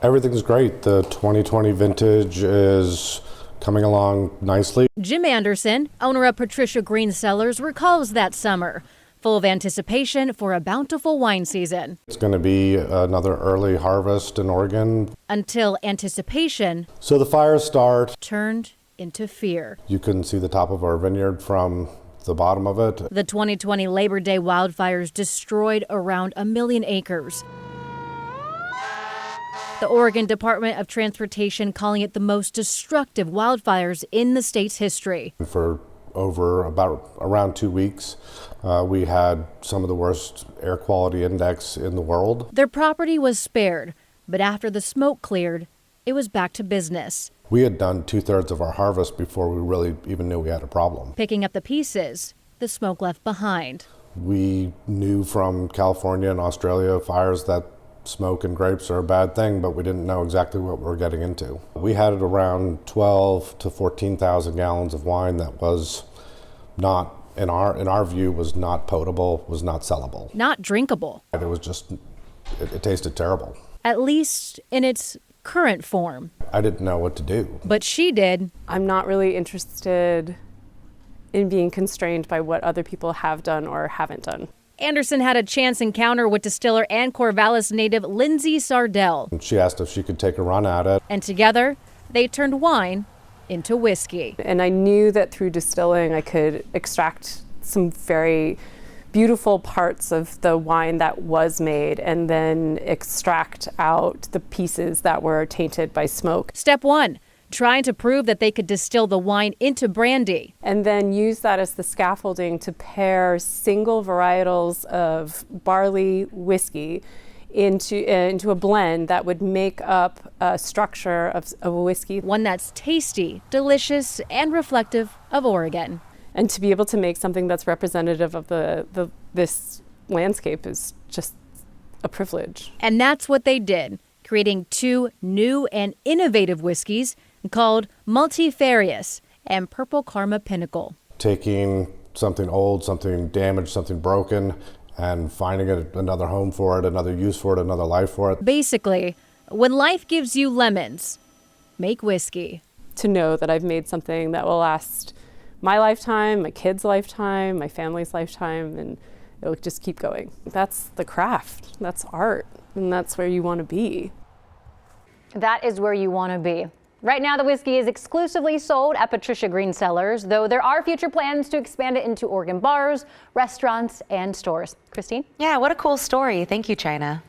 Everything's great. The 2020 vintage is coming along nicely. Jim Anderson, owner of Patricia Green Cellars, recalls that summer, full of anticipation for a bountiful wine season. It's going to be another early harvest in Oregon. Until anticipation So the fires start. Turned into fear. You couldn't see the top of our vineyard from the bottom of it. The 2020 Labor Day wildfires destroyed around 1 million acres. The Oregon Department of Transportation calling it the most destructive wildfires in the state's history. For around 2 weeks, we had some of the worst air quality index in the world. Their property was spared, but after the smoke cleared, it was back to business. We had done 2/3 of our harvest before we really even knew we had a problem. Picking up the pieces the smoke left behind. We knew from California and Australia fires that smoke and grapes are a bad thing, but we didn't know exactly what we were getting into. We had around 12 to 14,000 gallons of wine that was not, in our view, was not potable, was not sellable. Not drinkable. It was just, it tasted terrible. At least in its current form. I didn't know what to do. But she did. I'm not really interested in being constrained by what other people have done or haven't done. Anderson had a chance encounter with distiller and Corvallis native Lindsay Sardell. And she asked if she could take a run at it. And together, they turned wine into whiskey. And I knew that through distilling, I could extract some very beautiful parts of the wine that was made and then extract out the pieces that were tainted by smoke. Step 1, trying to prove that they could distill the wine into brandy. And then use that as the scaffolding to pair single varietals of barley whiskey into a blend that would make up a structure of a whiskey. One that's tasty, delicious, and reflective of Oregon. And to be able to make something that's representative of this landscape is just a privilege. And that's what they did, creating 2 new and innovative whiskeys called Multifarious and Purple Karma Pinnacle. Taking something old, something damaged, something broken, and finding another home for it, another use for it, another life for it. Basically, when life gives you lemons, make whiskey. To know that I've made something that will last my lifetime, my kids' lifetime, my family's lifetime, and it'll just keep going. That's the craft, that's art, and that's where you want to be. That is where you want to be. Right now, the whiskey is exclusively sold at Patricia Green Cellars, though there are future plans to expand it into Oregon bars, restaurants, and stores. Christine? Yeah, what a cool story. Thank you, China.